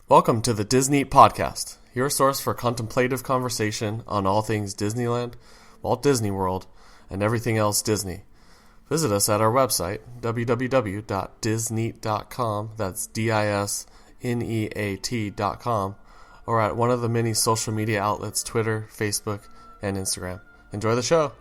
Welcome to the DisNEAT podcast, your source for contemplative conversation on all things Disneyland, Walt Disney World, and everything else Disney. Visit us at our website, www.disneat.com, that's DisNEAT.com, or at one of the many social media outlets, Twitter, Facebook, and Instagram. Enjoy the show!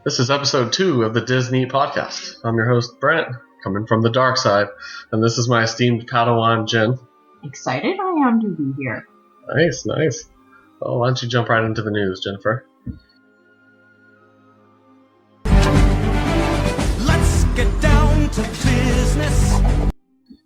This is episode 2 of the DisNEAT podcast. I'm your host, Brent, coming from the dark side, and this is my esteemed Padawan, Jen. Excited I am to be here. Nice. Well, why don't you jump right into the news, Jennifer? Let's get down to business.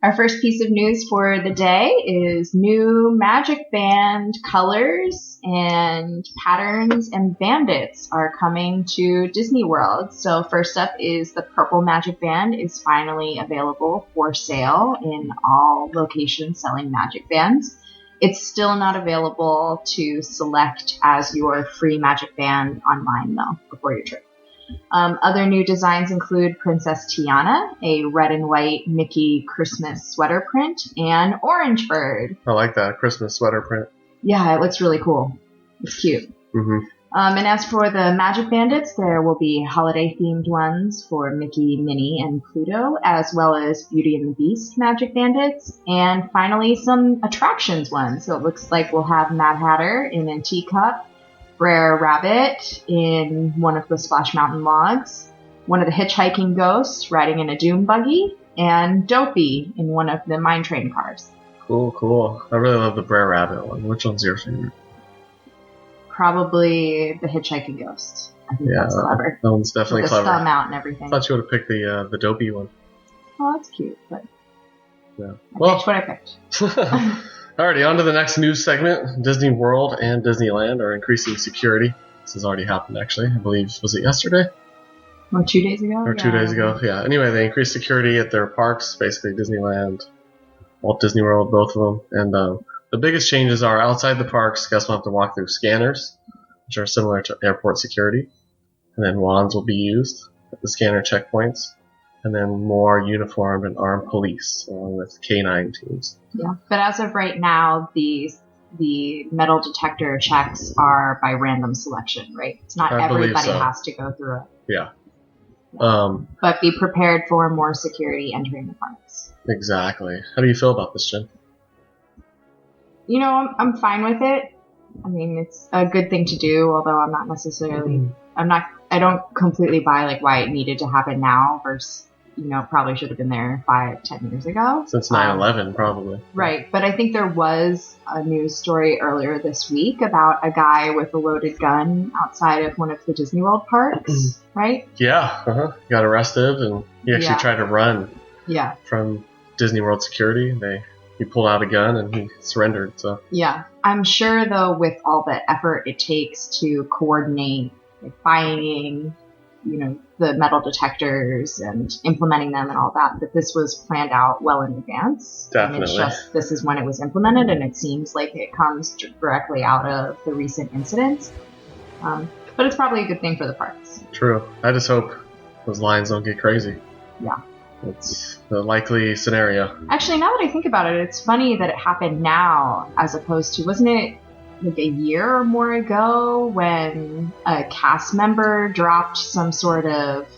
Our first piece of news for the day is new Magic Band colors and patterns and bandits are coming to Disney World. So first up is the purple Magic Band is finally available for sale in all locations selling Magic Bands. It's still not available to select as your free Magic Band online though before your trip. Other new designs include Princess Tiana, a red and white Mickey Christmas sweater print, and Orange Bird. I like that Christmas sweater print. Yeah, it looks really cool. It's cute. Mm-hmm. And as for the Magic Bandits, there will be holiday-themed ones for Mickey, Minnie, and Pluto, as well as Beauty and the Beast Magic Bandits, and finally some attractions ones. So it looks like we'll have Mad Hatter in a teacup, Brer Rabbit in one of the Splash Mountain logs, one of the hitchhiking ghosts riding in a Doom buggy, and Dopey in one of the mine train cars. Cool. I really love the Brer Rabbit one. Which one's your favorite? Probably the hitchhiking ghost. I think that's clever. That one's definitely with clever. The thumb out and everything. I thought you would have picked the Dopey one. Oh, that's cute, but yeah. I picked what I picked. Alrighty, on to the next news segment. Disney World and Disneyland are increasing security. This has already happened, actually. I believe, was it yesterday? Or 2 days ago? Or 2 days ago, yeah. Anyway, they increased security at their parks, basically Disneyland, Walt Disney World, both of them. And the biggest changes are outside the parks, guests will have to walk through scanners, which are similar to airport security. And then wands will be used at the scanner checkpoints. And then more uniformed and armed police, along with K-9 teams. Yeah, but as of right now, the metal detector checks are by random selection, right? It's not everybody has to go through it. Yeah. But be prepared for more security entering the parks. Exactly. How do you feel about this, Jen? You know, I'm fine with it. I mean, it's a good thing to do, although I'm not necessarily... I don't completely buy like why it needed to happen now versus... probably should have been there 5-10 years ago. Since 9/11, probably. Right, but I think there was a news story earlier this week about a guy with a loaded gun outside of one of the Disney World parks, right? Yeah, He got arrested, and he actually tried to run from Disney World security. He pulled out a gun, and he surrendered. So yeah, I'm sure, though, with all the effort it takes to coordinate finding the metal detectors and implementing them and all that this was planned out well in advance. Definitely. And it's just, this is when it was implemented, and it seems like it comes directly out of the recent incidents. But it's probably a good thing for the parks. True. I just hope those lines don't get crazy. Yeah. It's the likely scenario. Actually, now that I think about it, it's funny that it happened now as opposed to, wasn't it like a year or more ago when a cast member dropped some sort of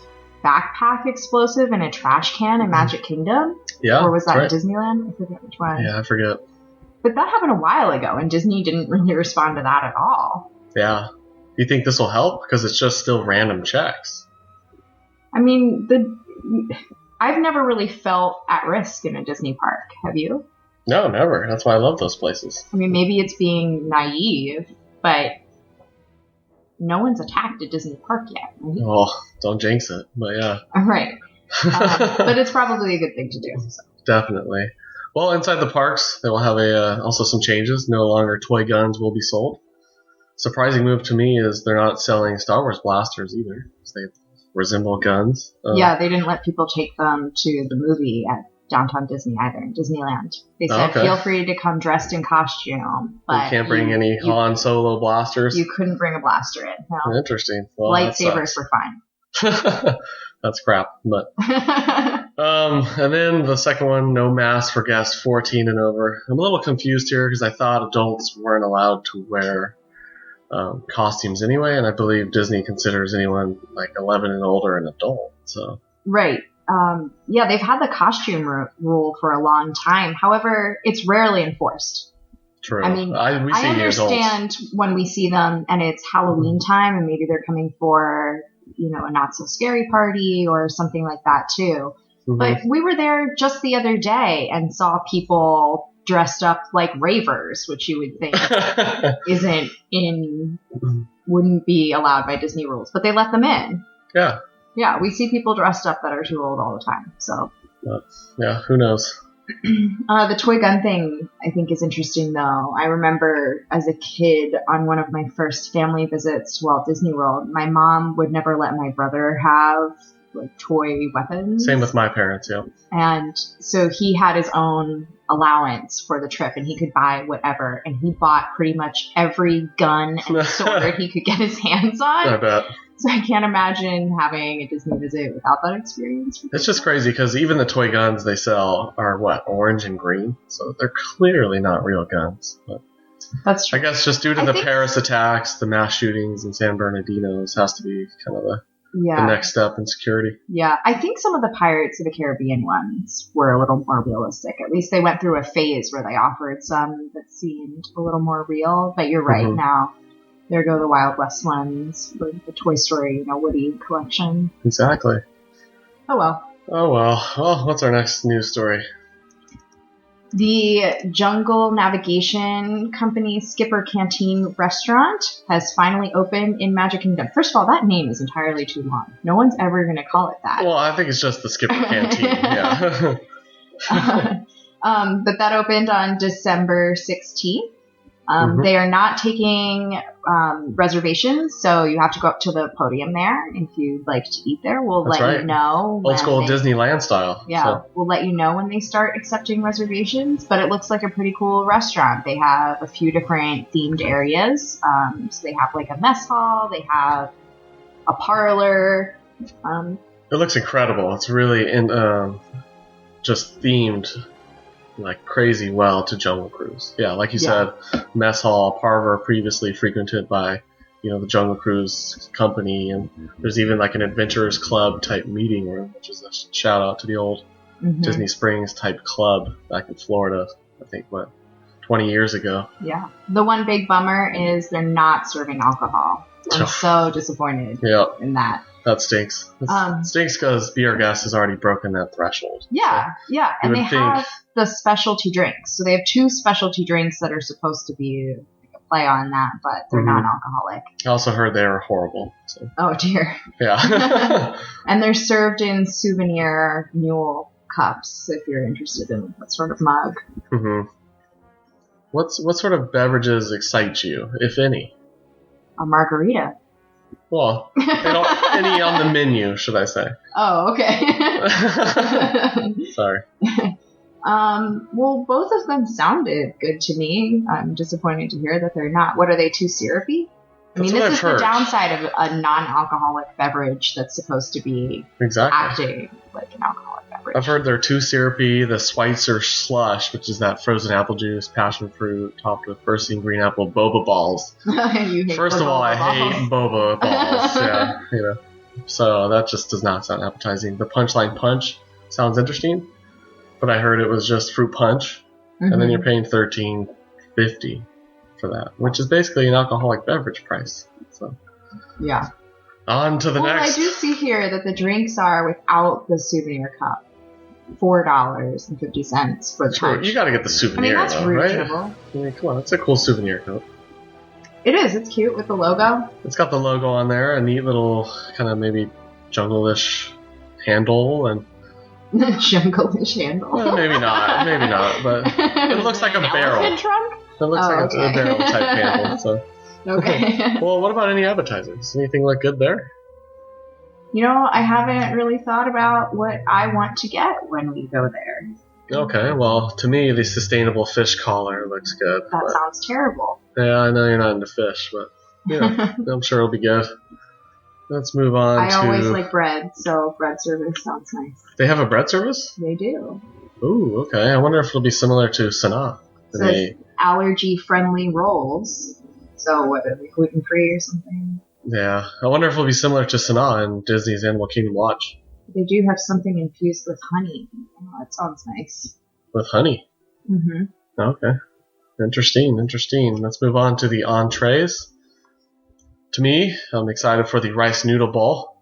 backpack explosive in a trash can in Magic Kingdom? Yeah. Or was that right. Disneyland? I forget which one. Yeah, I forget. But that happened a while ago, and Disney didn't really respond to that at all. Yeah. Do you think this will help? Because it's just still random checks. I mean, I've never really felt at risk in a Disney park. Have you? No, never. That's why I love those places. I mean, maybe it's being naive, but no one's attacked a Disney park yet. Right? Oh, don't jinx it. But yeah. Right. But it's probably a good thing to do. So. Definitely. Well, inside the parks, they will have also some changes. No longer toy guns will be sold. Surprising move to me is they're not selling Star Wars blasters either. So they resemble guns. Yeah, they didn't let people take them to the movie at Downtown Disney either, in Disneyland. They said, feel free to come dressed in costume, but you can't bring any Han Solo blasters? You couldn't bring a blaster in. No. Interesting. Well, lightsabers were fine. That's crap. But and then the second one, no mask for guests 14 and over. I'm a little confused here because I thought adults weren't allowed to wear costumes anyway, and I believe Disney considers anyone like 11 and older an adult. So right. Yeah, they've had the costume rule for a long time. However, it's rarely enforced. True. I mean, I understand when we see them and it's Halloween time and maybe they're coming for, a not so scary party or something like that too. Mm-hmm. But we were there just the other day and saw people dressed up like ravers, which you would think wouldn't be allowed by Disney rules, but they let them in. Yeah. Yeah, we see people dressed up that are too old all the time. So, yeah, who knows? The toy gun thing, I think, is interesting, though. I remember as a kid on one of my first family visits to Walt Disney World, my mom would never let my brother have like toy weapons. Same with my parents, yeah. And so he had his own allowance for the trip, and he could buy whatever. And he bought pretty much every gun and sword he could get his hands on. I bet. So I can't imagine having a Disney visit without that experience. It's just crazy because even the toy guns they sell are orange and green, so they're clearly not real guns. But that's true. I guess just due to the Paris attacks, the mass shootings in San Bernardino, this has to be kind of the next step in security. Yeah, I think some of the Pirates of the Caribbean ones were a little more realistic. At least they went through a phase where they offered some that seemed a little more real. But you're right, now. There go the Wild West ones with the Toy Story, Woody collection. Exactly. Oh well. Well, what's our next news story? The Jungle Navigation Company Skipper Canteen restaurant has finally opened in Magic Kingdom. First of all, that name is entirely too long. No one's ever going to call it that. Well, I think it's just the Skipper Canteen. Yeah. But that opened on December 16th. They are not taking reservations, so you have to go up to the podium there if you'd like to eat there. We'll let you know. Old school Disneyland style. Yeah, so we'll let you know when they start accepting reservations, but it looks like a pretty cool restaurant. They have a few different themed areas. So they have like a mess hall, they have a parlor. It looks incredible. It's really just themed like crazy well to Jungle Cruise. Yeah, like you said, mess hall, parlor previously frequented by, the Jungle Cruise company, and there's even like an Adventurers Club type meeting room, which is a shout out to the old Disney Springs type club back in Florida, I think, 20 years ago. Yeah. The one big bummer is they're not serving alcohol. I'm so disappointed in that. That stinks. It stinks because Be Our Guest has already broken that threshold. Yeah, so and they have the specialty drinks. So they have 2 specialty drinks that are supposed to be like a play on that, but they're non-alcoholic. I also heard they were horrible. So. Oh, dear. Yeah. And they're served in souvenir mule cups if you're interested in that sort of mug. Mm-hmm. What sort of beverages excite you, if any? A margarita. Well, any on the menu, should I say? Oh, okay. Sorry. Well, both of them sounded good to me. I'm disappointed to hear that they're not. What, are they too syrupy? This is the downside of a non-alcoholic beverage that's supposed to be acting like an alcoholic beverage. I've heard they're too syrupy. The Schweitzer slush, which is that frozen apple juice, passion fruit, topped with bursting green apple boba balls. First of all, I hate boba balls. So that just does not sound appetizing. The Punchline Punch sounds interesting, but I heard it was just fruit punch, and then you're paying $13.50 for that, which is basically an alcoholic beverage price. So yeah. On to the next. I do see here that the drinks are without the souvenir cup. $4.50 for the punch. You got to get the souvenir, that's reasonable. Right? I mean, come on, it's a cool souvenir cup. It is. It's cute with the logo. It's got the logo on there, a neat little kind of maybe jungle-ish handle, and jungle-ish handle. Well, maybe not, but it looks like a barrel. Trunk? It looks like a barrel type handle. So. Okay. Well, what about any appetizers? Anything look good there? You know, I haven't really thought about what I want to get when we go there. Okay, well, to me, the sustainable fish collar looks good. That sounds terrible. Yeah, I know you're not into fish, but I'm sure it'll be good. Let's move on I always like bread, so bread service sounds nice. They have a bread service? They do. Ooh, okay. I wonder if it'll be similar to Sanaa. It says allergy-friendly rolls. So what, are they gluten-free or something? Yeah. I wonder if it'll be similar to Sanaa in Disney's Animal Kingdom Lodge. They do have something infused with honey. Oh, that sounds nice. With honey? Mm-hmm. Okay. Interesting. Let's move on to the entrees. To me, I'm excited for the rice noodle bowl,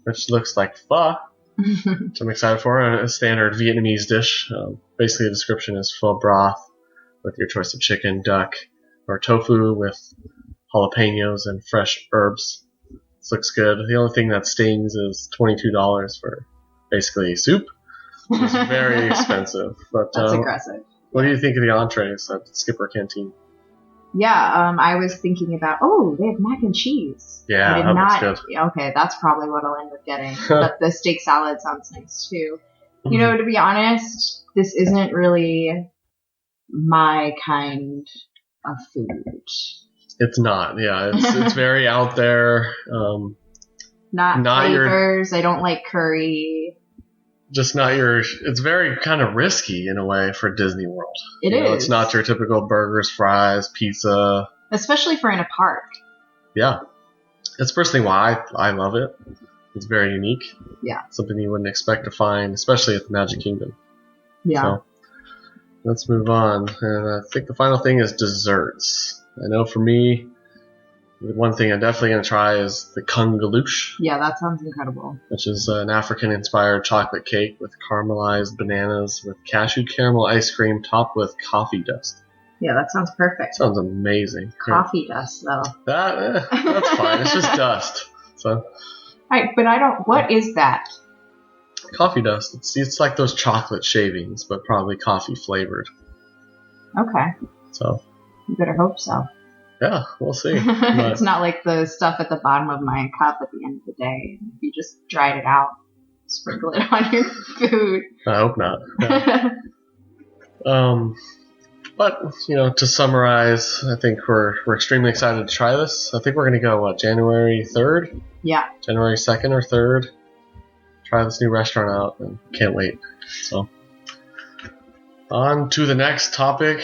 which looks like pho, which I'm excited for. A standard Vietnamese dish. Basically, the description is pho broth with your choice of chicken, duck, or tofu with jalapenos and fresh herbs. This looks good. The only thing that stings is $22 for basically soup, which is very expensive. But that's aggressive. What do you think of the entrees at Skipper Canteen? Yeah, I was thinking about, they have mac and cheese. Yeah, that looks good. Okay, that's probably what I'll end up getting. But the steak salad sounds nice too. You know, to be honest, this isn't really my kind of food. It's not, yeah. It's very out there. Not flavors. I don't like curry. Just not your... It's very kind of risky in a way for Disney World. It is. It's not your typical burgers, fries, pizza. Especially for in a park. Yeah. That's personally why I love it. It's very unique. Yeah. Something you wouldn't expect to find, especially at the Magic Kingdom. Yeah. So, let's move on. And I think the final thing is desserts. I know for me, the one thing I'm definitely going to try is the kungaloosh. Yeah, that sounds incredible. Which is an African-inspired chocolate cake with caramelized bananas with cashew caramel ice cream topped with coffee dust. Yeah, that sounds perfect. Sounds amazing. Coffee dust, though. That's fine. It's just dust. So. Right, but what is that? Coffee dust. It's like those chocolate shavings, but probably coffee flavored. Okay. So. You better hope so. Yeah, we'll see. It's not like the stuff at the bottom of my cup at the end of the day. If you just dried it out, sprinkle it on your food. I hope not. Yeah. But, to summarize, I think we're extremely excited to try this. I think we're going to go, January 3rd? Yeah. January 2nd or 3rd. Try this new restaurant out, and can't wait. So, on to the next topic.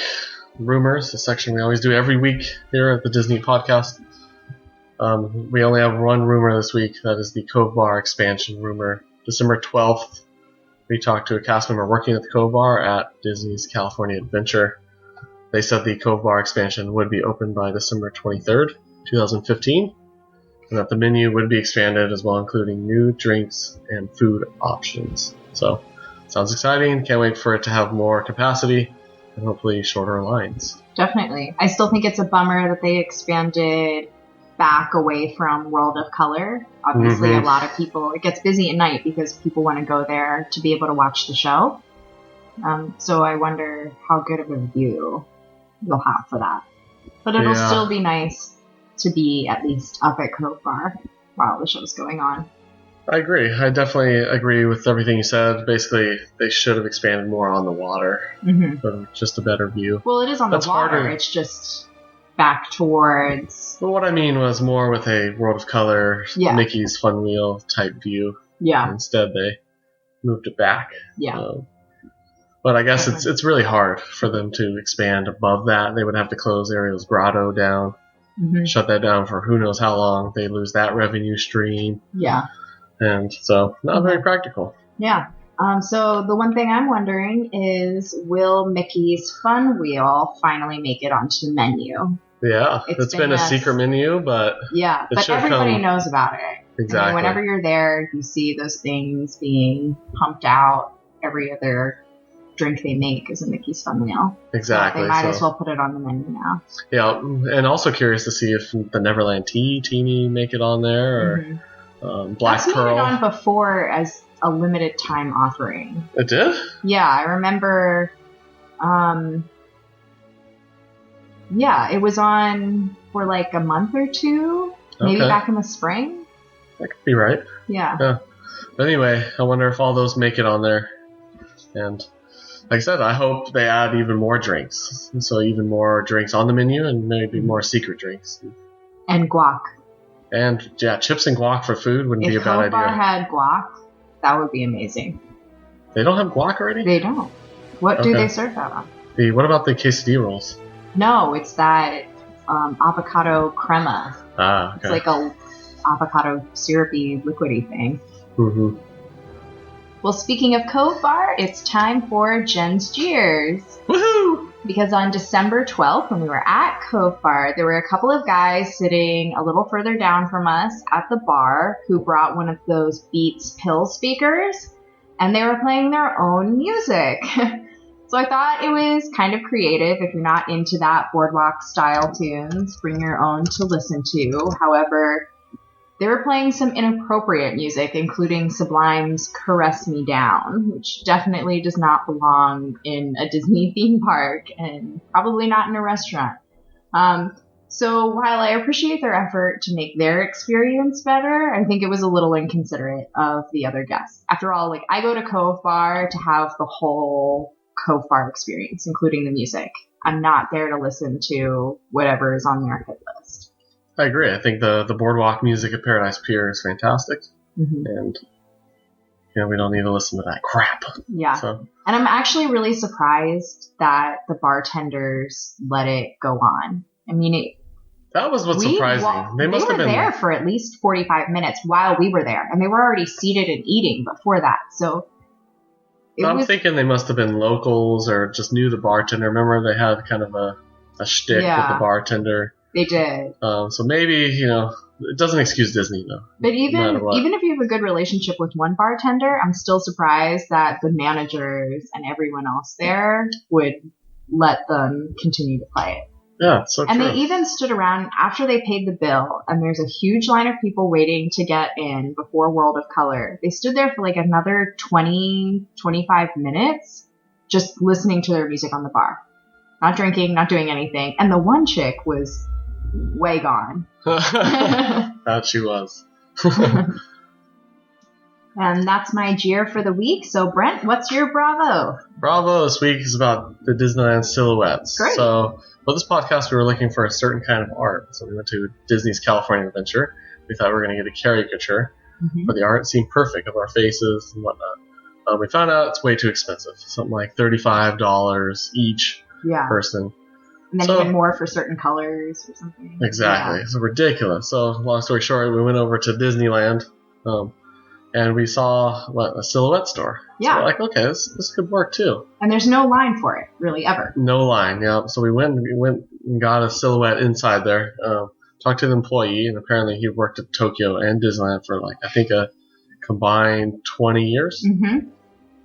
Rumors, a section we always do every week here at the DisNEAT podcast. We only have one rumor this week. That is the Cove Bar expansion rumor. December 12th, we talked to a cast member working at the Cove Bar at Disney's California Adventure. They said the Cove Bar expansion would be open by December 23rd, 2015, and that the menu would be expanded as well, including new drinks and food options. So, sounds exciting. Can't wait for it to have more capacity and hopefully shorter lines. Definitely. I still think it's a bummer that they expanded back away from World of Color. Obviously, a lot of people... It gets busy at night because people want to go there to be able to watch the show. So I wonder how good of a view you'll have for that. But it'll still be nice to be at least up at Cove Bar while the show's going on. I agree. I definitely agree with everything you said. Basically, they should have expanded more on the water, for just a better view. Well, it is on the water. Harder. It's just back towards... Well, what I mean was more with a World of Color, Mickey's Fun Wheel type view. Yeah. Instead, they moved it back. Yeah. But I guess it's really hard for them to expand above that. They would have to close Ariel's Grotto down, shut that down for who knows how long. They lose that revenue stream. Yeah. And so, not very practical. Yeah. So the one thing I'm wondering is, will Mickey's Fun Wheel finally make it onto the menu? Yeah. It's been a secret menu, but... Yeah, but everybody knows about it. Exactly. I mean, whenever you're there, you see those things being pumped out. Every other drink they make is a Mickey's Fun Wheel. Exactly. So they might as well put it on the menu now. Yeah, and also curious to see if the Neverland Teeny make it on there, or... Black I've seen Pearl. it on before as a limited time offering. It did? Yeah, I remember. Yeah, it was on for like a month or two, maybe back in the spring. That could be right. Yeah. But anyway, I wonder if all those make it on there. And like I said, I hope they add even more drinks. So even more drinks on the menu and maybe more secret drinks. And guac. And yeah, chips and guac for food wouldn't be a If bad Cove Bar idea. had guac, that would be amazing. They don't have guac already? They don't. What do Okay. they serve that on? What about the quesadilla rolls? No, it's that avocado crema. Ah, okay. It's like a avocado syrupy liquidy thing. Mm-hmm. Well, speaking of Cove Bar, it's time for Jen's Cheers. Woohoo! Because on December 12th, when we were at Cove Bar, there were a couple of guys sitting a little further down from us at the bar who brought one of those Beats pill speakers, and they were playing their own music. So I thought it was kind of creative. If you're not into that boardwalk style tunes, bring your own to listen to. However, they were playing some inappropriate music, including Sublime's Caress Me Down, which definitely does not belong in a Disney theme park and probably not in a restaurant. So while I appreciate their effort to make their experience better, I think it was a little inconsiderate of the other guests. After all, I go to Cove Bar to have the whole Cove Bar experience, including the music. I'm not there to listen to whatever is on their hit list. I agree. I think the boardwalk music at Paradise Pier is fantastic. Mm-hmm. And we don't need to listen to that crap. Yeah. So. And I'm actually really surprised that the bartenders let it go on. I mean, that was what's surprising. They must have been there for at least 45 minutes while we were there, and they were already seated and eating before that. So I'm thinking they must have been locals or just knew the bartender. Remember, they had kind of a shtick with the bartender. They did. So maybe, it doesn't excuse Disney, though. But even if you have a good relationship with one bartender, I'm still surprised that the managers and everyone else there would let them continue to play it. Yeah, it's so and true. they even stood around after they paid the bill, and there's a huge line of people waiting to get in before World of Color. They stood there for another 20, 25 minutes just listening to their music on the bar. Not drinking, not doing anything. And the one chick was way gone. That she was. And that's my jeer for the week. So, Brent, what's your Bravo? Bravo this week is about the Disneyland Silhouettes. Great. So, for this podcast, we were looking for a certain kind of art. So, we went to Disney's California Adventure. We thought we were going to get a caricature for the art. It seemed perfect of our faces and whatnot. We found out it's way too expensive. Something like $35 each person. And then even more for certain colors or something. Exactly. Yeah. It's ridiculous. So, long story short, we went over to Disneyland. And we saw a Silhouette store. Yeah. So we're like, okay, this could work too. And there's no line for it, really, ever. No line, yeah. So we went and got a Silhouette inside there. Talked to the employee, and apparently he worked at Tokyo and Disneyland for I think a combined 20 years. Mm-hmm.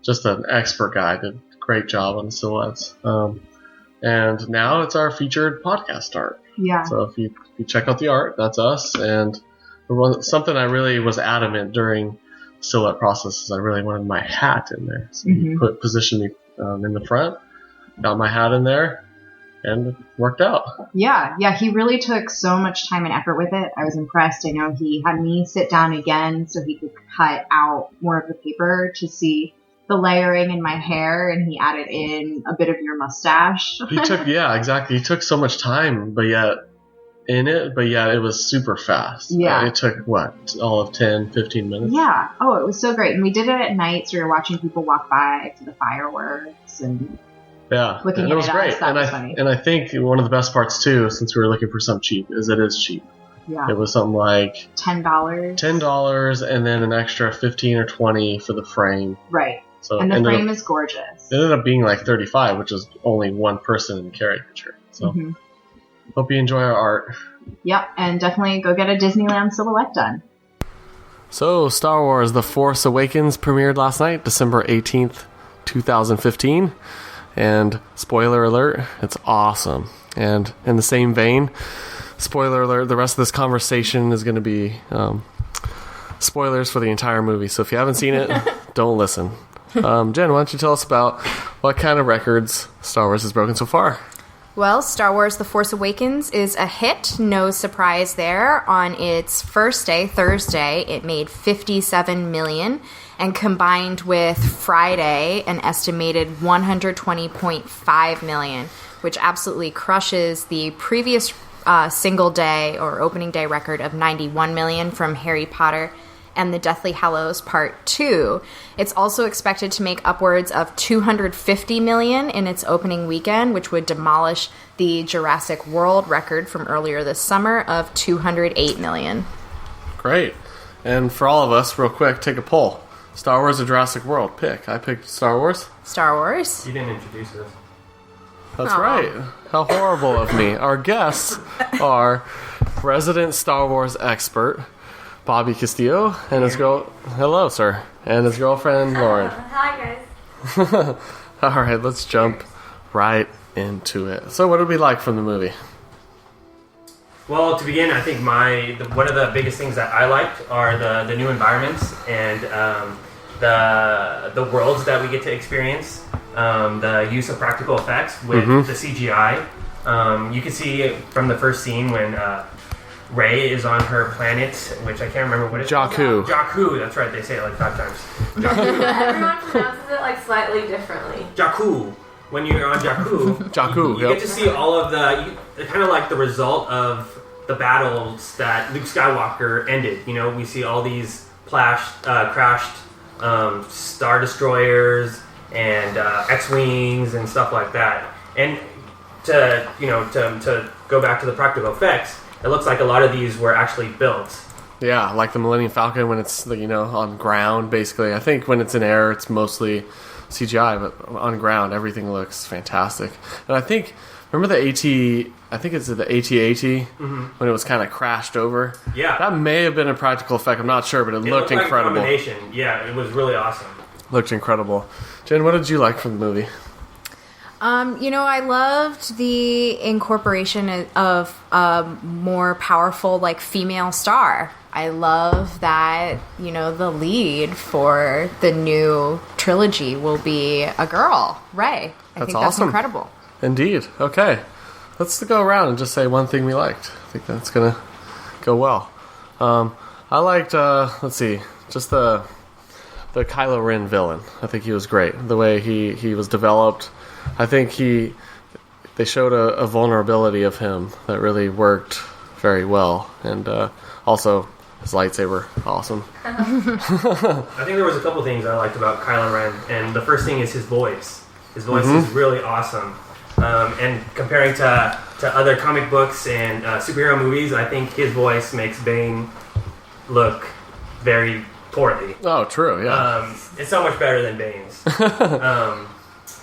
Just an expert guy. Did a great job on the Silhouettes. And now it's our featured podcast art. Yeah. So if you check out the art, that's us. And something I really was adamant during Silhouette process is I really wanted my hat in there. So he positioned me in the front, got my hat in there, and it worked out. Yeah, he really took so much time and effort with it. I was impressed. I know he had me sit down again so he could cut out more of the paper to see the layering in my hair, and he added in a bit of your mustache. Exactly. He took so much time, but yet it was super fast. Yeah. It took, all of 10, 15 minutes? Yeah. Oh, it was so great. And we did it at night, so we were watching people walk by to the fireworks and looking at it. It was great. That was funny. And I think one of the best parts, too, since we were looking for something cheap, is it is cheap. Yeah. It was something like $10. $10 and then an extra 15 or 20 for the frame. Right. So and the frame is gorgeous. It ended up being like $35, which is only one person in the caricature. So hope you enjoy our art. Yep, and definitely go get a Disneyland Silhouette done. So, Star Wars The Force Awakens premiered last night, December 18th, 2015. And spoiler alert, it's awesome. And in the same vein, spoiler alert, the rest of this conversation is going to be spoilers for the entire movie. So if you haven't seen it, don't listen. Jen, why don't you tell us about what kind of records Star Wars has broken so far? Well, Star Wars The Force Awakens is a hit, no surprise there. On its first day, Thursday, it made $57 million, and combined with Friday, an estimated $120.5 million, which absolutely crushes the previous single day or opening day record of $91 million from Harry Potter and the Deathly Hallows Part 2. It's also expected to make upwards of $250 million in its opening weekend, which would demolish the Jurassic World record from earlier this summer of $208 million. Great. And for all of us, real quick, take a poll. Star Wars or Jurassic World? Pick. I picked Star Wars. Star Wars? You didn't introduce us. That's right. How horrible of me. Our guests are resident Star Wars expert Bobby Castillo and his hello, sir, and his girlfriend Lauren. Hi, guys. All right, let's jump right into it. So, what did we like from the movie? Well, to begin, I think one of the biggest things that I liked are the new environments and the worlds that we get to experience. The use of practical effects with the CGI. You can see from the first scene when Rey is on her planet, which I can't remember what it's called. Jakku, that's right, they say it like 5 times. Everyone pronounces it like slightly differently. Jakku. When you're on Jakku, you get to see all of kind of like the result of the battles that Luke Skywalker ended. You know, we see all these crashed Star Destroyers and X-Wings and stuff like that. And to go back to the practical effects, it looks like a lot of these were actually built. Yeah, like the Millennium Falcon when it's on ground, basically. I think when it's in air, it's mostly CGI, but on ground, everything looks fantastic. And I think, remember the I think it's the AT-AT, when it was kind of crashed over? Yeah. That may have been a practical effect, I'm not sure, but it looked incredible. Like a combination. Yeah, it was really awesome. Looked incredible. Jen, what did you like from the movie? I loved the incorporation of a more powerful, female star. I love that, the lead for the new trilogy will be a girl, Rey. I think that's incredible. Indeed. Okay. Let's go around and just say one thing we liked. I think that's going to go well. I liked, just the Kylo Ren villain. I think he was great. The way he was developed. I think they showed a vulnerability of him that really worked very well. And also, his lightsaber, awesome. I think there was a couple things I liked about Kylo Ren. And the first thing is his voice. His voice is really awesome. And comparing to other comic books and superhero movies, I think his voice makes Bane look very poorly. Oh, true, yeah. It's so much better than Bane's.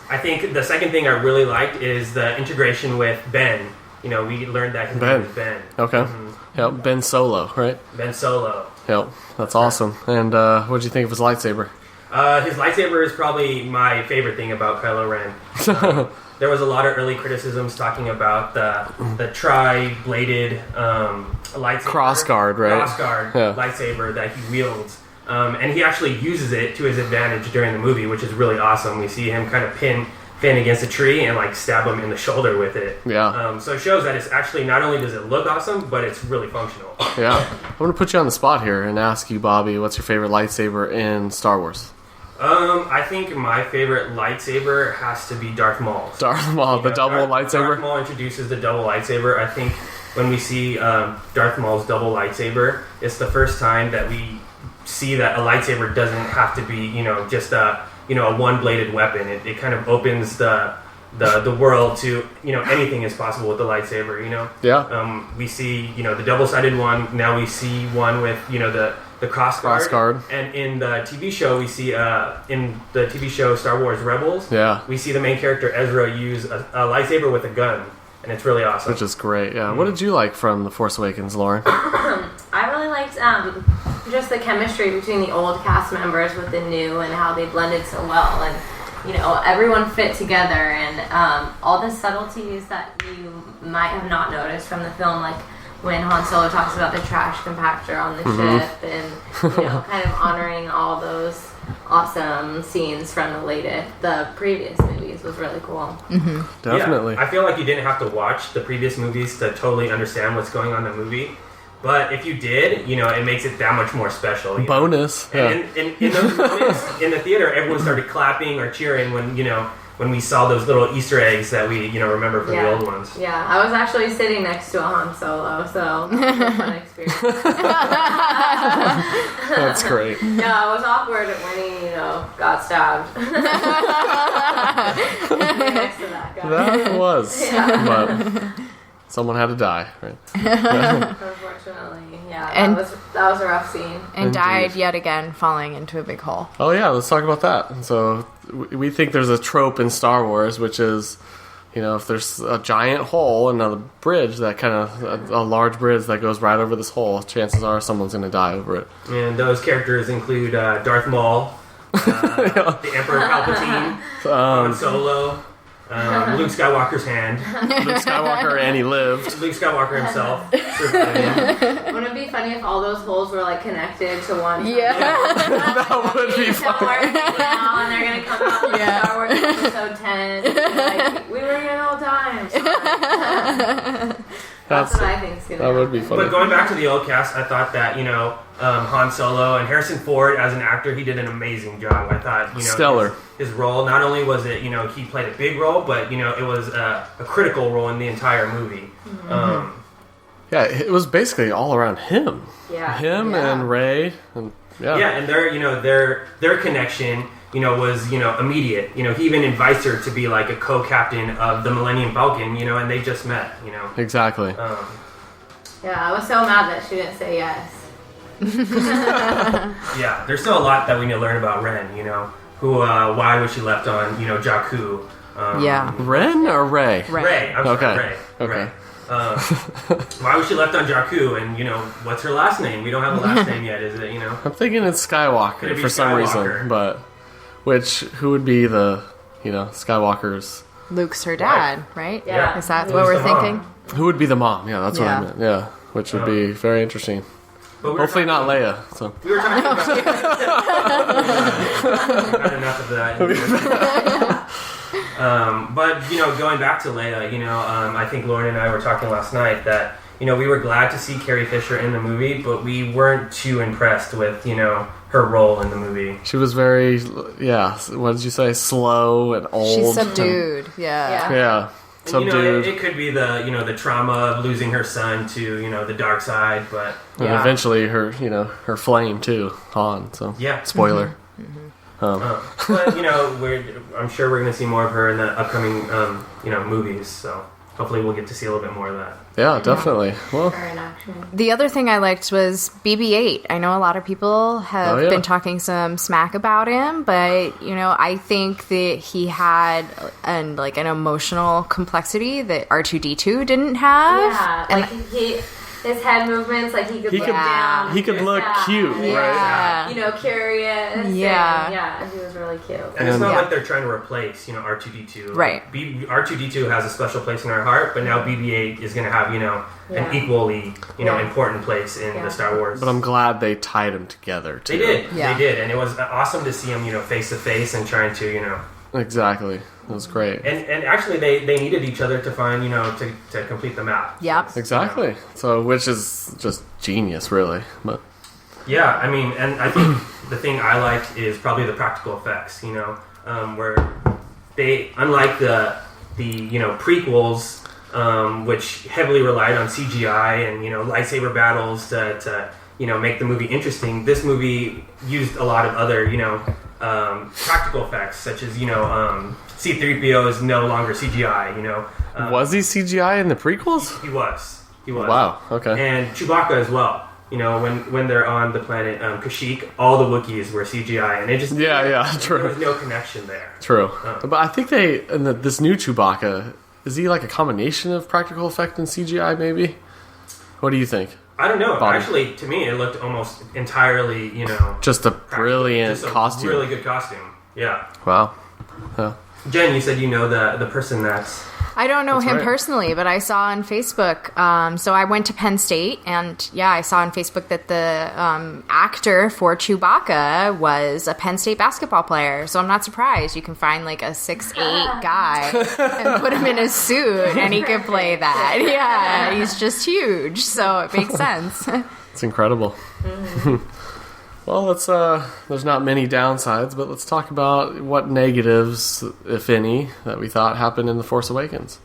I think the second thing I really liked is the integration with Ben. We learned that his name is Ben. Okay. Yep, Ben Solo, right? Ben Solo. Yep, that's awesome. And what did you think of his lightsaber? His lightsaber is probably my favorite thing about Kylo Ren. There was a lot of early criticisms talking about the tri-bladed lightsaber. Crossguard, right? Crossguard lightsaber that he wields. And he actually uses it to his advantage during the movie, which is really awesome. We see him kind of pin against a tree and stab him in the shoulder with it. Yeah. So it shows that it's actually not only does it look awesome, but it's really functional. Yeah. I'm going to put you on the spot here and ask you, Bobby, what's your favorite lightsaber in Star Wars? I think my favorite lightsaber has to be Darth Maul's. Darth Maul, the double lightsaber? Darth Maul introduces the double lightsaber. I think when we see Darth Maul's double lightsaber, it's the first time that we see that a lightsaber doesn't have to be, just a one-bladed weapon. It kind of opens the world to, anything is possible with the lightsaber, Yeah. We see, the double-sided one. Now we see one with, the crossguard. And in the TV show, we see, in the TV show Star Wars Rebels, we see the main character Ezra use a lightsaber with a gun. And it's really awesome. Which is great, yeah. What did you like from The Force Awakens, Lauren? I really liked just the chemistry between the old cast members with the new and how they blended so well. And, everyone fit together. And all the subtleties that you might have not noticed from the film, like when Han Solo talks about the trash compactor on the ship and, kind of honoring all those awesome scenes from the previous movies was really cool. Definitely. Yeah, I feel like you didn't have to watch the previous movies to totally understand what's going on in the movie. But if you did, it makes it that much more special. Bonus. And in those moments in the theater, everyone started clapping or cheering when we saw those little Easter eggs that we remember from the old ones. Yeah, I was actually sitting next to a Han Solo, so it was a fun experience. That's great. Yeah, it was awkward when he got stabbed. Next to that guy. That was. Yeah. But someone had to die, right? Unfortunately, yeah, And- that was a rough scene. And Indeed. died yet again, falling into a big hole. Oh yeah, let's talk about that. So we think there's a trope in Star Wars, which is, if there's a giant hole in a bridge, that kind of a large bridge that goes right over this hole, chances are someone's going to die over it. And those characters include Darth Maul, the Emperor Palpatine, Han Solo, Luke Skywalker's hand, Luke Skywalker, and he lived. Luke Skywalker himself surviving. Wouldn't it be funny if all those holes were connected to one? Yeah. That would be Don't worry now, and they're gonna come out with Star Wars Episode 10. We were here the whole time. That's what I think is gonna That would be happen. funny. But going back to the old cast, I thought that Han Solo and Harrison Ford as an actor, he did an amazing job. I thought Stellar. His role, not only was it he played a big role, but it was a critical role in the entire movie. Yeah, it was basically all around him. Yeah. Him and Rey, and And their connection was immediate. He even invites her to be like a co-captain of the Millennium Falcon. And they just met. Exactly. Yeah, I was so mad that she didn't say yes. Yeah, there's still a lot that we need to learn about Ren. Why was she left on Jakku? Yeah. Ren or Rey? Rey. I'm sorry, Okay. Rey. Okay. Rey. Why was she left on Jakku? And what's her last name? We don't have a last name yet, is it? I'm thinking it's Skywalker Could it be for some Skywalker? reason, but who would be the Skywalker's? Luke's her dad, right? Yeah. Is that Who's what we're the mom? thinking? Who would be the mom? Yeah, that's what Yeah. I meant. Yeah, which would be very interesting. But we were Hopefully not talking- Leia. So We were talking about not enough of that. But going back to Leia, I think Lauren and I were talking last night that we were glad to see Carrie Fisher in the movie, but we weren't too impressed with her role in the movie. she was very, what did you say? Slow and old. She's subdued. Yeah. Yeah, And, subdued. it could be the trauma of losing her son to the dark side, but And eventually her, her flame too, Han. So Yeah. spoiler. but I'm sure we're going to see more of her in the upcoming movies. So hopefully we'll get to see a little bit more of that. Yeah, definitely. Well, Her in action. The other thing I liked was BB-8. I know a lot of people have Oh, yeah. been talking some smack about him, but I think that he had an emotional complexity that R2-D2 didn't have. Yeah, And his head movements, he could he look could down. he could look cute, right? yeah. Curious. Yeah. And he was really cute. And it's not Yeah. like they're trying to replace, R2-D2. Right. R2-D2 has a special place in our heart, but now BB-8 is going to have, an Yeah. equally, Yeah. important place in the Star Wars. But I'm glad they tied them together too. They did. Yeah. They did. And it was awesome to see them, face to face and trying to, Exactly. It was great. And actually they needed each other to find, to complete the map. Yep. Exactly. So, which is just genius, really. But Yeah, I mean, and I think the thing I liked is probably the practical effects, where they, unlike the prequels, which heavily relied on CGI and, lightsaber battles to make the movie interesting, this movie used a lot of other, practical effects, such as, C-3PO is no longer CGI, was he CGI in the prequels? He was. Wow. Okay. And Chewbacca as well. When they're on the planet Kashyyyk, all the Wookiees were CGI, and it just Yeah, there true. was no connection there. True. But I think this new Chewbacca, is he like a combination of practical effect and CGI? Maybe. What do you think? I don't know. Body. Actually, to me, it looked almost entirely, Just a brilliant just a costume. really good costume. Yeah. Wow. Jen, you said the person that's I don't know That's him right. personally, but I saw on Facebook. So I went to Penn State, and I saw on Facebook that the actor for Chewbacca was a Penn State basketball player. So I'm not surprised. You can find like a 6'8" guy and put him in a suit, and he could play that. Yeah, he's just huge, so it makes sense. It's incredible. Well, there's not many downsides, but let's talk about what negatives, if any, that we thought happened in The Force Awakens.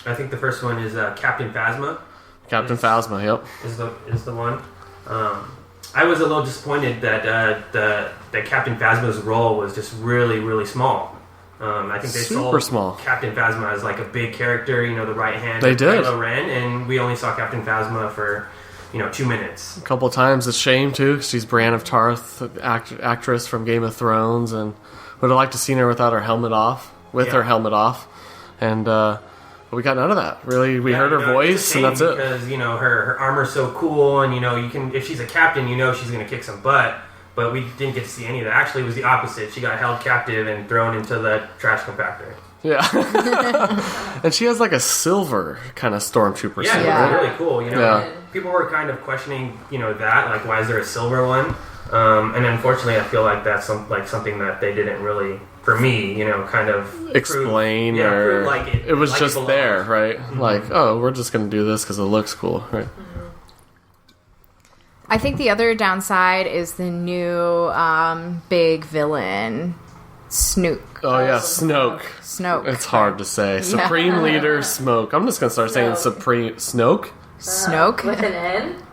I think the first one is Captain Phasma. Captain Phasma, yep. Is the one. I was a little disappointed that that Captain Phasma's role was just really, really small. I think they Super sold small. Captain Phasma as like a big character, the right hand They of did. Kylo Ren, and we only saw Captain Phasma for 2 minutes. A couple of times. It's a shame, too, because she's Brienne of Tarth, actress from Game of Thrones, and would have liked to seen her without her helmet off, her helmet off. And we got none of that. Really, we heard her voice, and that's it. Because, her armor's so cool, and, if she's a captain, she's going to kick some butt. But we didn't get to see any of that. Actually, it was the opposite. She got held captive and thrown into the trash compactor. Yeah. And she has like a silver kind of stormtrooper suit. Yeah, Right? really cool. People were kind of questioning, that, like, why is there a silver one? And unfortunately, I feel like that's something that they didn't really, for me, kind of explain prove, or like it was like just it there, belongs. right? Mm-hmm. Like, oh, we're just going to do this because it looks cool, right? I think the other downside is the new big villain, Snoke. Oh yeah, Snoke. Snoke. It's hard to say. Supreme Leader Smoke. I'm just going to start saying Supreme Snoke. Snoke? With an N?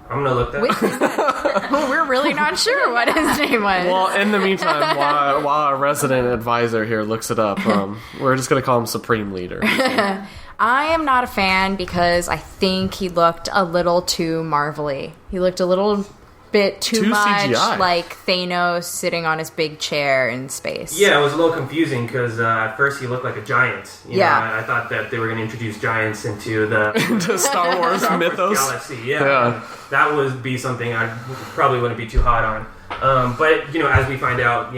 I'm going to look that up. We're really not sure what his name was. Well, in the meantime, while our resident advisor here looks it up, we're just going to call him Supreme Leader. I am not a fan because I think he looked a little too Marvel-y. He looked a little bit too much CGI. like Thanos sitting on his big chair in space. Yeah, it was a little confusing because at first he looked like a giant. I thought that they were going to introduce giants into the To Star Wars mythos. galaxy. Yeah, that would be something I probably wouldn't be too hot on. But as we find out,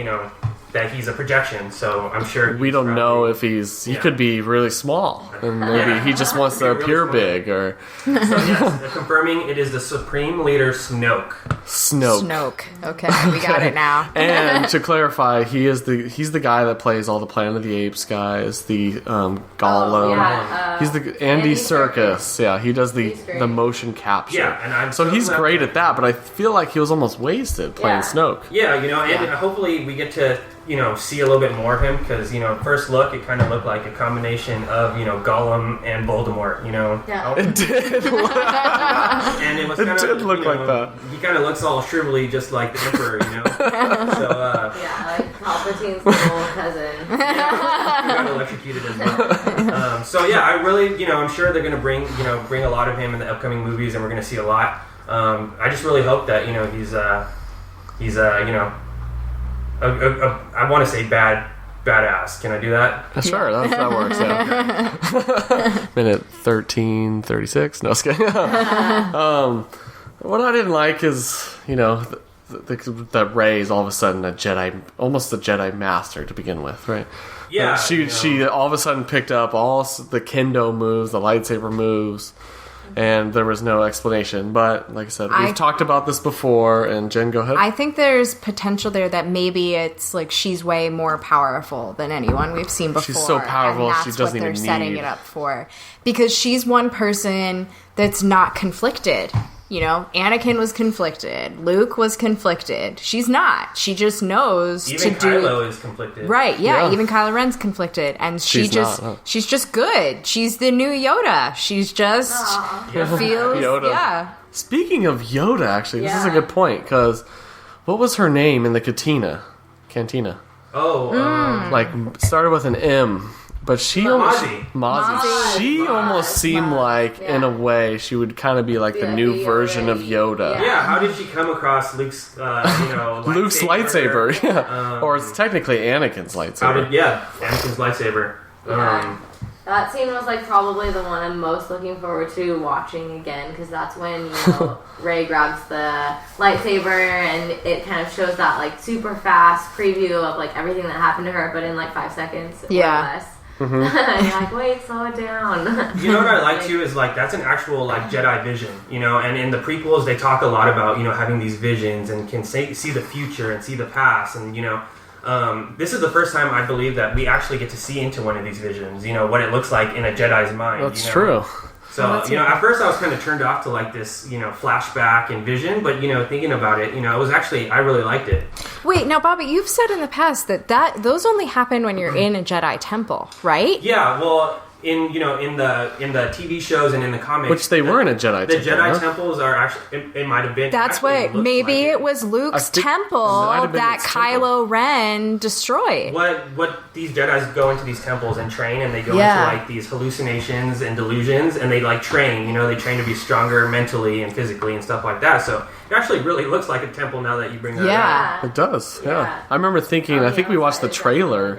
that he's a projection, so I'm sure We don't know if he could be really small, and maybe he just wants to appear big, or So yes, confirming it is the Supreme Leader Snoke. Snoke. Okay, we got it now. And to clarify, he's the guy that plays all the Planet of the Apes guys, the Gollum. He's the Andy Serkis. Yeah, he does the motion capture. Yeah, and I'm so he's glad great at that, but I feel like he was almost wasted playing Snoke. Yeah, and hopefully we get to see a little bit more of him because first look it kind of looked like a combination of Gollum and Voldemort. Yeah. It did. And it was It kind of did look like that. He kind of looks all shrivelly, just like the Emperor. So Yeah, like Palpatine's little cousin. he got electrocuted as well. So yeah, I really, I'm sure they're going to bring a lot of him in the upcoming movies, and we're going to see a lot. I just really hope that he's I want to say badass. Can I do that? Sure, that works. Yeah. Minute 13:36. No, just kidding. What I didn't like is, that Rey is all of a sudden a Jedi, almost a Jedi master to begin with, right? Yeah. She all of a sudden picked up all the kendo moves, the lightsaber moves, and there was no explanation. But like I said, we've talked about this before. And Jen, go ahead. I think there's potential there that maybe it's like she's way more powerful than anyone we've seen before. She's so powerful, and she that's doesn't what they're even setting need. it up for, because she's one person that's not conflicted. Anakin was conflicted. Luke was conflicted. She's not. She just knows Even to do. Kylo is conflicted. Right, yeah, Yeah. even Kylo Ren's conflicted, and She's just good. She's the new Yoda. She's just feels Yoda. yeah. Speaking of Yoda, actually, this is a good point, because what was her name in the Cantina? Oh, Like, started with an M, but she almost... Mozzie. Mozzie. She almost seemed like, in a way, she would kind of be like the new Yoda. version of Yoda. Yeah, how did she come across Luke's, Luke's lightsaber, yeah. Or it's technically Anakin's lightsaber. Anakin's lightsaber. Yeah. That scene was probably the one I'm most looking forward to watching again, because that's when Rey grabs the lightsaber and it kind of shows that super fast preview of everything that happened to her, but in 5 seconds or less. You're like, wait, slow it down. You know what I like too is like that's an actual like Jedi vision, you know. And in the prequels, they talk a lot about having these visions and can see the future and see the past, and this is the first time I believe that we actually get to see into one of these visions. What it looks like in a Jedi's mind. That's true. So, at first I was kind of turned off to like this, flashback and vision, but, thinking about it, it was actually, I really liked it. Wait, now, Bobby, you've said in the past that those only happen when you're in a Jedi temple, right? Yeah, well, in the TV shows and in the comics, which they were in a Jedi temple. The Jedi temples are actually, it might have been. That's what, maybe it was Luke's temple that Kylo Ren destroyed. What these Jedis go into these temples and train, and they go into like these hallucinations and delusions, and they like train, they train to be stronger mentally and physically and stuff like that. So it actually really looks like a temple now that you bring that up. It does, yeah. I remember thinking, I think we watched the trailer,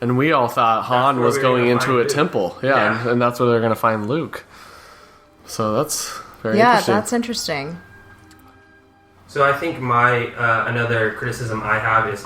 and we all thought Han was going into a temple. Yeah. And that's where they're going to find Luke. So that's very interesting. Yeah, that's interesting. So I think my another criticism I have is,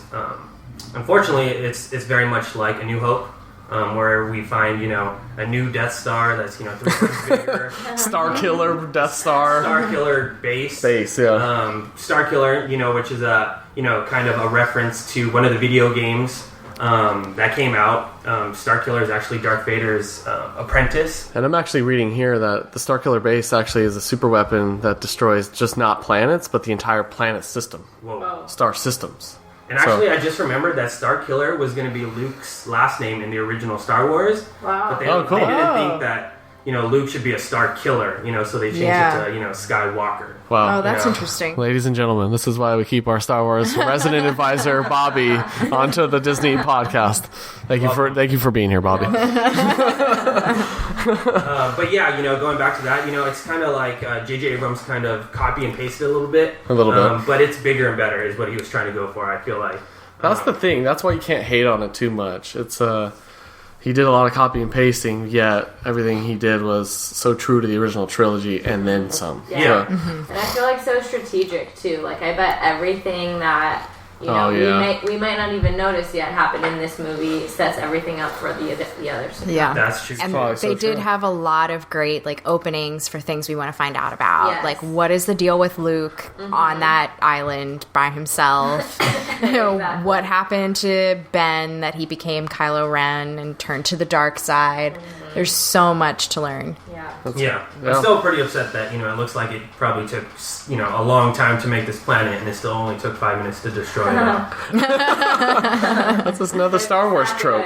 unfortunately, it's very much like A New Hope, where we find, a new Death Star that's, 3 times bigger. Star Killer Death Star. Star Killer base. Star Killer, which is a, kind of a reference to one of the video games that came out. Starkiller is actually Darth Vader's apprentice. And I'm actually reading here that the Starkiller base actually is a super weapon that destroys just not planets, but the entire planet system. Whoa. Star systems. And actually, I just remembered that Starkiller was going to be Luke's last name in the original Star Wars. Wow. But they didn't think that, Luke should be a Star Killer, so they changed it to, Skywalker. Wow. Oh, that's interesting. Ladies and gentlemen, this is why we keep our Star Wars resident advisor, Bobby, onto the DisNEAT podcast. Thank you for being here, Bobby. But yeah, going back to that, it's kind of like J.J. Abrams kind of copy and pasted a little bit. But it's bigger and better is what he was trying to go for, I feel like. That's the thing. That's why you can't hate on it too much. It's he did a lot of copy and pasting, yet everything he did was so true to the original trilogy and then some. Yeah. And I feel like so strategic too. Like I bet everything that we might not even notice yet happened in this movie sets everything up for the others. Yeah, that's true. And they did have a lot of great openings for things we want to find out about. Yes. Like, what is the deal with Luke on that island by himself? Exactly. What happened to Ben that he became Kylo Ren and turned to the dark side? There's so much to learn. Yeah. I'm still pretty upset that, it looks like it probably took, a long time to make this planet, and it still only took 5 minutes to destroy it. That's just another Star Wars trope.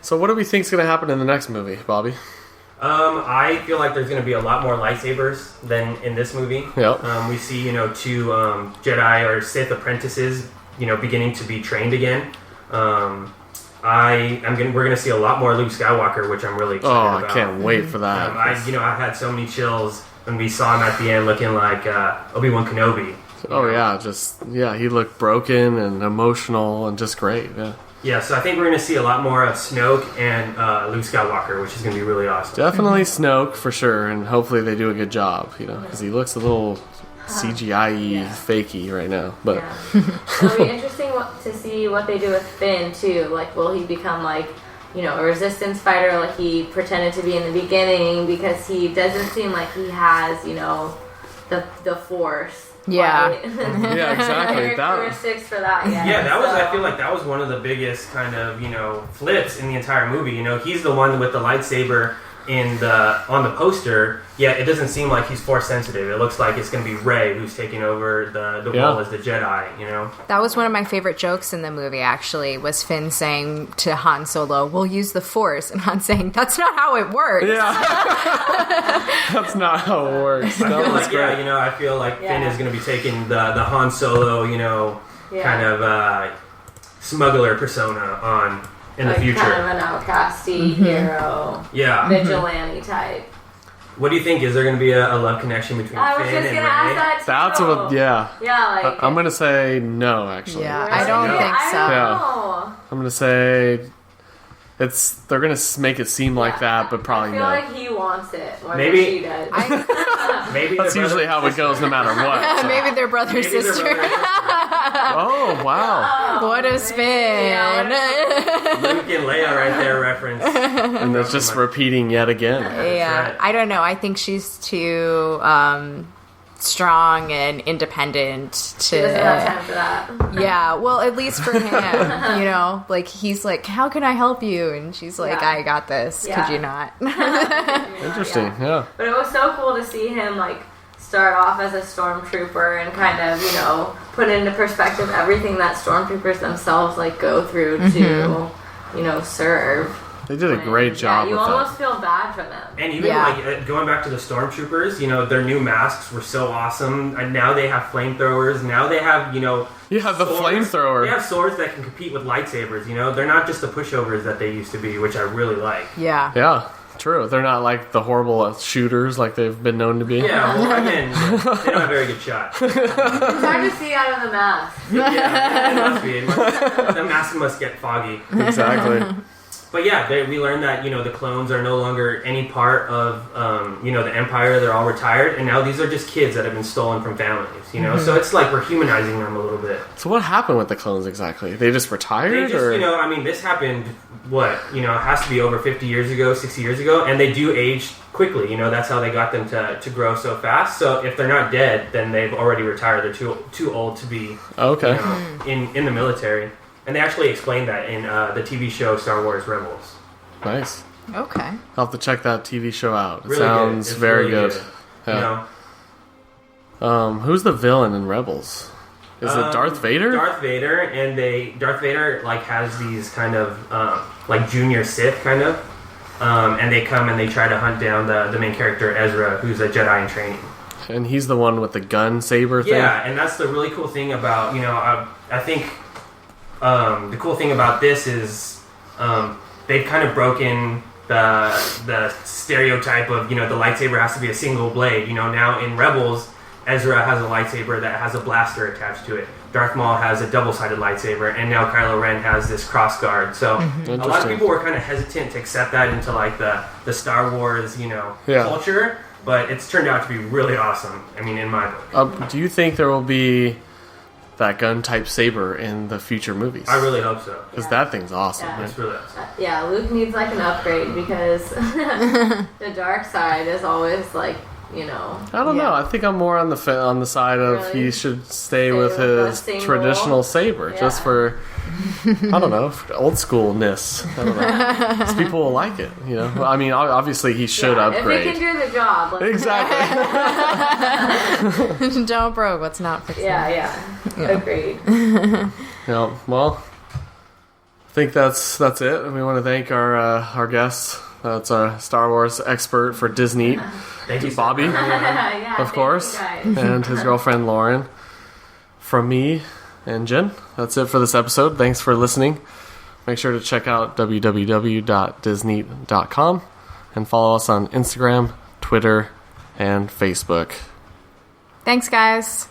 So what do we think is going to happen in the next movie, Bobby? I feel like there's going to be a lot more lightsabers than in this movie. Yep. We see, 2 Jedi or Sith apprentices, beginning to be trained again. We're going to see a lot more Luke Skywalker, which I'm really excited about. I can't wait for that. I had so many chills when we saw him at the end looking like Obi-Wan Kenobi. He looked broken and emotional and just great. Yeah, so I think we're going to see a lot more of Snoke and Luke Skywalker, which is going to be really awesome. Definitely Snoke for sure, and hopefully they do a good job, because he looks a little CGI-y, fakey right now. But it'll be interesting to see what they do with Finn too. Like, will he become a resistance fighter like he pretended to be in the beginning? Because he doesn't seem like he has, the Force. Yeah. Yeah, exactly. Characteristics for that. I feel like that was one of the biggest kind of flips in the entire movie. He's the one with the lightsaber on the poster, yet it doesn't seem like he's Force sensitive. It looks like it's going to be Rey who's taking over the role as the Jedi, That was one of my favorite jokes in the movie, actually, was Finn saying to Han Solo, "We'll use the Force," and Han saying, "That's not how it works." Yeah. That's not how it works. I feel like Finn is going to be taking the Han Solo, kind of smuggler persona on in the future. Kind of an outcasty hero. Yeah. Vigilante type. What do you think? Is there going to be a love connection between Finn and Rey? I was just going to ask that too. That's what, Yeah, I'm going to say no, actually. Yeah, I don't think so. I don't know. I'm going to say they're going to make it seem like that, but probably I feel no. like he wants it more Maybe. than she does. Maybe that's usually how it goes no matter what. So. Maybe they're brother sister. Oh, wow. What a spin. Luke and Leia right there reference. And that's just repeating yet again. Yeah, right. I don't know. I think she's too strong and independent to. She doesn't have time for that. Yeah, well, at least for him, you know, like he's like, "How can I help you?" And she's like, Yeah. "I got this. Yeah. Could you not?" Interesting, yeah. But it was so cool to see him like start off as a stormtrooper and kind of, you know, put into perspective everything that stormtroopers themselves like go through to, you know, serve. They did a great job Yeah, you with almost that. feel bad for them. And even like going back to the stormtroopers, you know, their new masks were so awesome. And now they have flamethrowers. Now they have, you know, You have the flamethrower. They have swords that can compete with lightsabers. You know, they're not just the pushovers that they used to be, which I really like. Yeah. Yeah, true. They're not like the horrible shooters like they've been known to be. Yeah, well, again, they don't have very good shots. It's hard to see out of the mask. Yeah, it must be. The mask must get foggy. Exactly. But yeah, we learned that, you know, the clones are no longer any part of, you know, the Empire. They're all retired, and now these are just kids that have been stolen from families, you know? So it's like we're humanizing them a little bit. So what happened with the clones exactly? They just retired? They just, or? you know, I mean, this happened, what, you know, it has to be over 50 years ago, 60 years ago, and they do age quickly, you know, that's how they got them to grow so fast. So if they're not dead, then they've already retired. They're too old to be Okay. you know, in the military. And they actually explained that in the TV show Star Wars Rebels. Nice. Okay. I'll have to check that TV show out. It Really sounds good. It's very really good. You Yeah. know? Who's the villain in Rebels? Is it Darth Vader? Darth Vader, and Darth Vader like has these kind of like junior Sith kind of, and they come and they try to hunt down the main character Ezra, who's a Jedi in training. And he's the one with the gun saber thing? Yeah, and that's the really cool thing about, you know, I think the cool thing about this is they've kind of broken the stereotype of, you know, the lightsaber has to be a single blade. You know, now in Rebels, Ezra has a lightsaber that has a blaster attached to it. Darth Maul has a double-sided lightsaber, and now Kylo Ren has this crossguard. So a lot of people were kind of hesitant to accept that into like the Star Wars, you know, culture. But it's turned out to be really awesome. I mean, in my book. Do you think there will be that gun-type saber in the future movies? I really hope so. Because that thing's awesome. Yeah. Man. It's really awesome. Yeah, Luke needs like an upgrade because the dark side is always like, you know. I don't know. I think I'm more on the side of Really? he should stay with his the single? traditional saber, Yeah. just for I don't know, for old schoolness. I don't know. 'Cause people will like it, you know. I mean, obviously he should upgrade. If it can do the job. Like, Exactly. Don't broke what's not fixing. Yeah. Agreed. Yeah. Well, I think that's it. And we want to thank our guests. That's our Star Wars expert for DisNEAT, Thank you, Bobby, Yeah, of course, and his girlfriend Lauren. From me and Jen, that's it for this episode. Thanks for listening. Make sure to check out www.disneat.com and follow us on Instagram, Twitter, and Facebook. Thanks, guys.